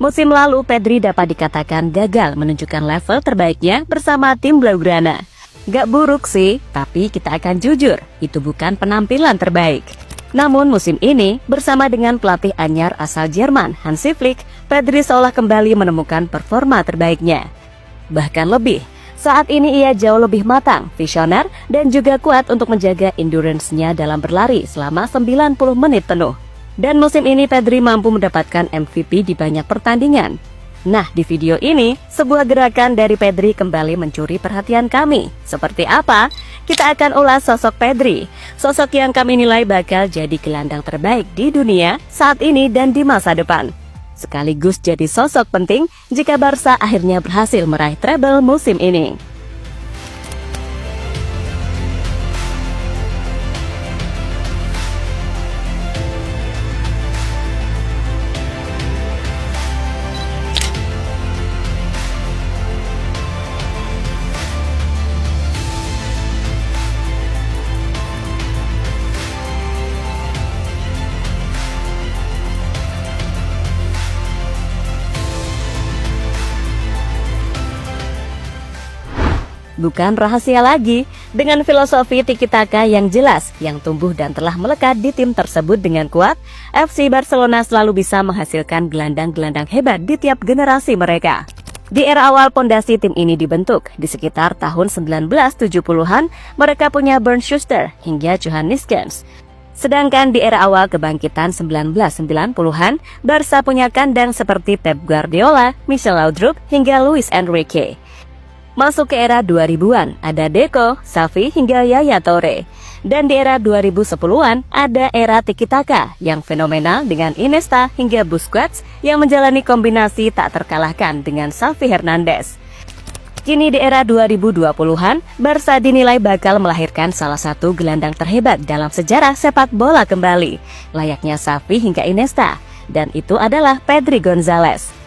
Musim lalu, Pedri dapat dikatakan gagal menunjukkan level terbaiknya bersama tim Blaugrana. Gak buruk sih, tapi kita akan jujur, itu bukan penampilan terbaik. Namun musim ini, bersama dengan pelatih anyar asal Jerman, Hansi Flick, Pedri seolah kembali menemukan performa terbaiknya. Bahkan lebih, saat ini ia jauh lebih matang, visioner, dan juga kuat untuk menjaga endurance-nya dalam berlari selama 90 menit penuh. Dan musim ini Pedri mampu mendapatkan MVP di banyak pertandingan. Nah, di video ini, sebuah gerakan dari Pedri kembali mencuri perhatian kami. Seperti apa? Kita akan ulas sosok Pedri, sosok yang kami nilai bakal jadi gelandang terbaik di dunia saat ini dan di masa depan. Sekaligus jadi sosok penting jika Barca akhirnya berhasil meraih treble musim ini. Bukan rahasia lagi, dengan filosofi tiki-taka yang jelas, yang tumbuh dan telah melekat di tim tersebut dengan kuat, FC Barcelona selalu bisa menghasilkan gelandang-gelandang hebat di tiap generasi mereka. Di era awal pondasi tim ini dibentuk, di sekitar tahun 1970-an, mereka punya Bernd Schuster hingga Johan Neeskens. Sedangkan di era awal kebangkitan 1990-an, Barca punya kandang seperti Pep Guardiola, Michel Laudrup, hingga Luis Enrique. Masuk ke era 2000-an, ada Deco, Xavi, hingga Yaya Toure. Dan di era 2010-an, ada era tiki-taka yang fenomenal dengan Iniesta hingga Busquets yang menjalani kombinasi tak terkalahkan dengan Xavi Hernandez. Kini di era 2020-an, Barca dinilai bakal melahirkan salah satu gelandang terhebat dalam sejarah sepak bola kembali, layaknya Xavi hingga Iniesta, dan itu adalah Pedri González.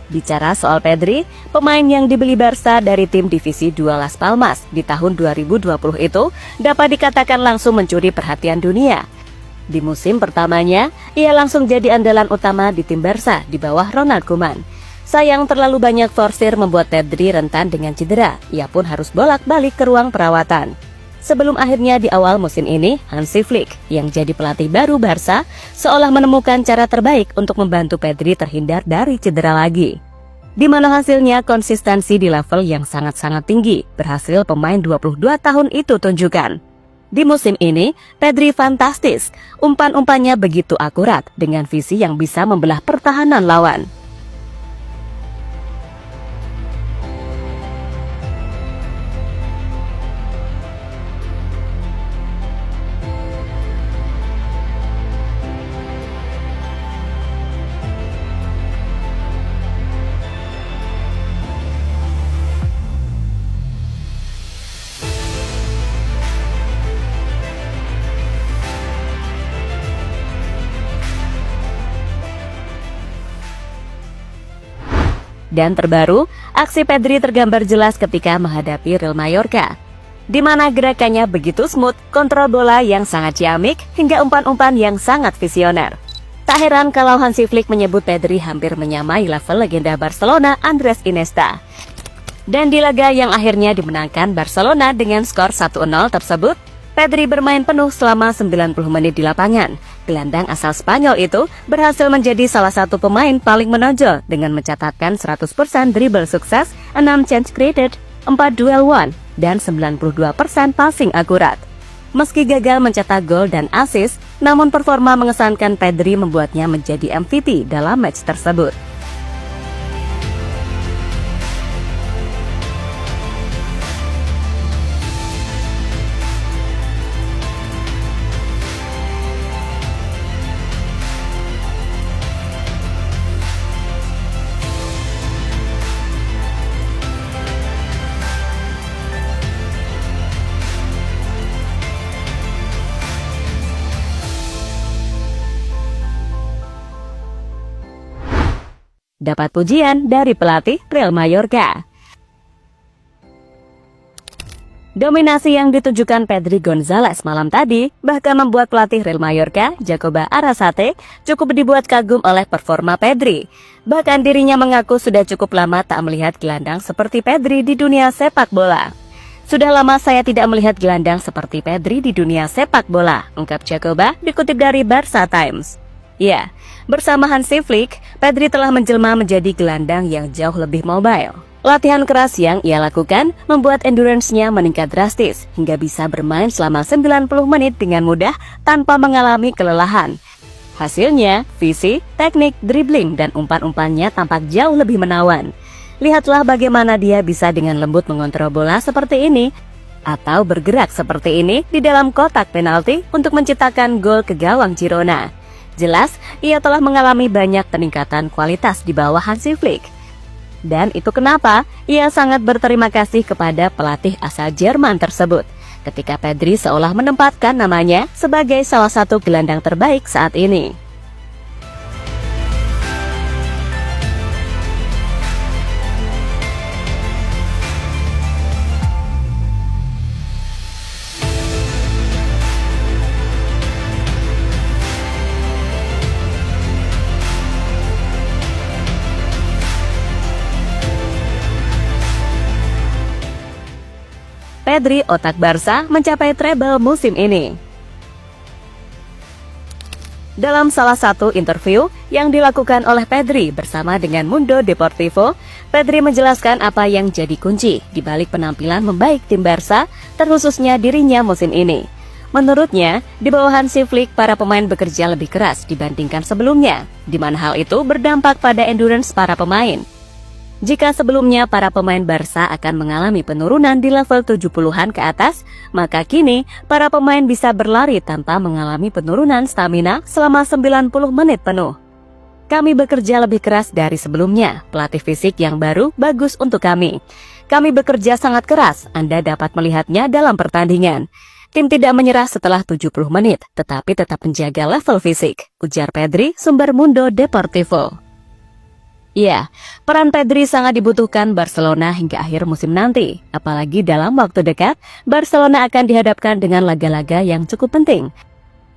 Bicara soal Pedri, pemain yang dibeli Barca dari tim divisi 2 Las Palmas di tahun 2020 itu dapat dikatakan langsung mencuri perhatian dunia. Di musim pertamanya, ia langsung jadi andalan utama di tim Barca di bawah Ronald Koeman. Sayang terlalu banyak forsir membuat Pedri rentan dengan cedera, ia pun harus bolak-balik ke ruang perawatan. Sebelum akhirnya di awal musim ini, Hansi Flick yang jadi pelatih baru Barca seolah menemukan cara terbaik untuk membantu Pedri terhindar dari cedera lagi. Di mana hasilnya konsistensi di level yang sangat-sangat tinggi, berhasil pemain 22 tahun itu tunjukkan. Di musim ini, Pedri fantastis, umpan-umpannya begitu akurat dengan visi yang bisa membelah pertahanan lawan. Dan terbaru, aksi Pedri tergambar jelas ketika menghadapi Real Mallorca, di mana gerakannya begitu smooth, kontrol bola yang sangat ciamik, hingga umpan-umpan yang sangat visioner. Tak heran kalau Hansi Flick menyebut Pedri hampir menyamai level legenda Barcelona Andres Iniesta. Dan di laga yang akhirnya dimenangkan Barcelona dengan skor 1-0 tersebut, Pedri bermain penuh selama 90 menit di lapangan. Gelandang asal Spanyol itu berhasil menjadi salah satu pemain paling menonjol dengan mencatatkan 100% dribble sukses, 6 chance created, 4 duel won, dan 92% passing akurat. Meski gagal mencetak gol dan assist, namun performa mengesankan Pedri membuatnya menjadi MVP dalam match tersebut. dapat pujian dari pelatih Real Mallorca. Dominasi yang ditunjukkan Pedri Gonzalez malam tadi bahkan membuat pelatih Real Mallorca, Jacobo Arrasate, cukup dibuat kagum oleh performa Pedri. Bahkan dirinya mengaku sudah cukup lama tak melihat gelandang seperti Pedri di dunia sepak bola. Sudah lama saya tidak melihat gelandang seperti Pedri di dunia sepak bola, ungkap Jacobo dikutip dari Barca Times. Ya, bersama Hansi Flick, Pedri telah menjelma menjadi gelandang yang jauh lebih mobile. Latihan keras yang ia lakukan membuat endurance-nya meningkat drastis hingga bisa bermain selama 90 menit dengan mudah tanpa mengalami kelelahan. Hasilnya, visi, teknik, dribbling, dan umpan-umpannya tampak jauh lebih menawan. Lihatlah bagaimana dia bisa dengan lembut mengontrol bola seperti ini atau bergerak seperti ini di dalam kotak penalti untuk menciptakan gol ke gawang Girona. Jelas, ia telah mengalami banyak peningkatan kualitas di bawah Hansi Flick. Dan itu kenapa ia sangat berterima kasih kepada pelatih asal Jerman tersebut ketika Pedri seolah menempatkan namanya sebagai salah satu gelandang terbaik saat ini. Pedri otak Barca mencapai treble musim ini. Dalam salah satu interview yang dilakukan oleh Pedri bersama dengan Mundo Deportivo, Pedri menjelaskan apa yang jadi kunci di balik penampilan membaik tim Barca, terkhususnya dirinya musim ini. Menurutnya, di bawah Hansi Flick para pemain bekerja lebih keras dibandingkan sebelumnya, di mana hal itu berdampak pada endurance para pemain. Jika sebelumnya para pemain Barca akan mengalami penurunan di level 70-an ke atas, maka kini para pemain bisa berlari tanpa mengalami penurunan stamina selama 90 menit penuh. Kami bekerja lebih keras dari sebelumnya, pelatih fisik yang baru bagus untuk kami. Kami bekerja sangat keras, Anda dapat melihatnya dalam pertandingan. Tim tidak menyerah setelah 70 menit, tetapi tetap menjaga level fisik, ujar Pedri, sumber Mundo Deportivo. Ya, peran Pedri sangat dibutuhkan Barcelona hingga akhir musim nanti. Apalagi dalam waktu dekat, Barcelona akan dihadapkan dengan laga-laga yang cukup penting.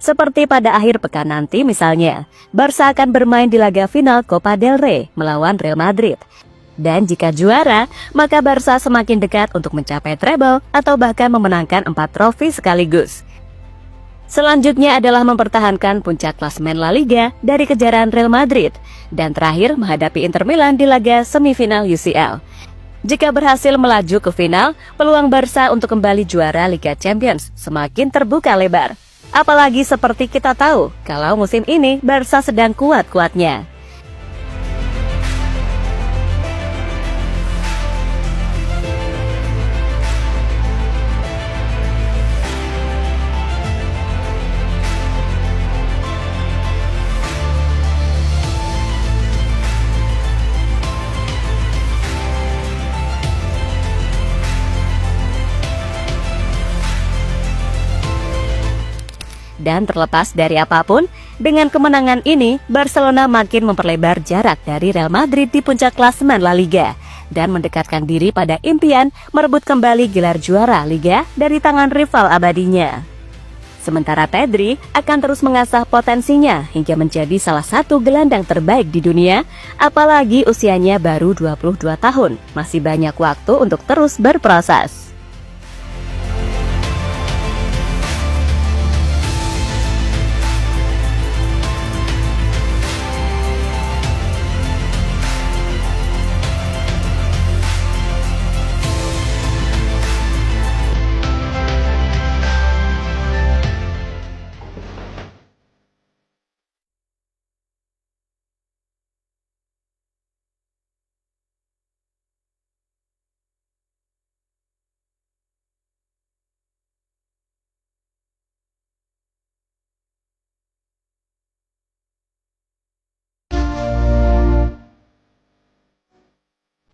Seperti pada akhir pekan nanti misalnya, Barca akan bermain di laga final Copa del Rey melawan Real Madrid. Dan jika juara, maka Barca semakin dekat untuk mencapai treble atau bahkan memenangkan 4 trofi sekaligus. Selanjutnya adalah mempertahankan puncak klasemen La Liga dari kejaran Real Madrid dan terakhir menghadapi Inter Milan di laga semifinal UCL. Jika berhasil melaju ke final, peluang Barca untuk kembali juara Liga Champions semakin terbuka lebar. Apalagi seperti kita tahu, kalau musim ini Barca sedang kuat-kuatnya. Dan terlepas dari apapun, dengan kemenangan ini, Barcelona makin memperlebar jarak dari Real Madrid di puncak klasemen La Liga dan mendekatkan diri pada impian merebut kembali gelar juara Liga dari tangan rival abadinya. Sementara Pedri akan terus mengasah potensinya hingga menjadi salah satu gelandang terbaik di dunia, apalagi usianya baru 22 tahun, masih banyak waktu untuk terus berproses.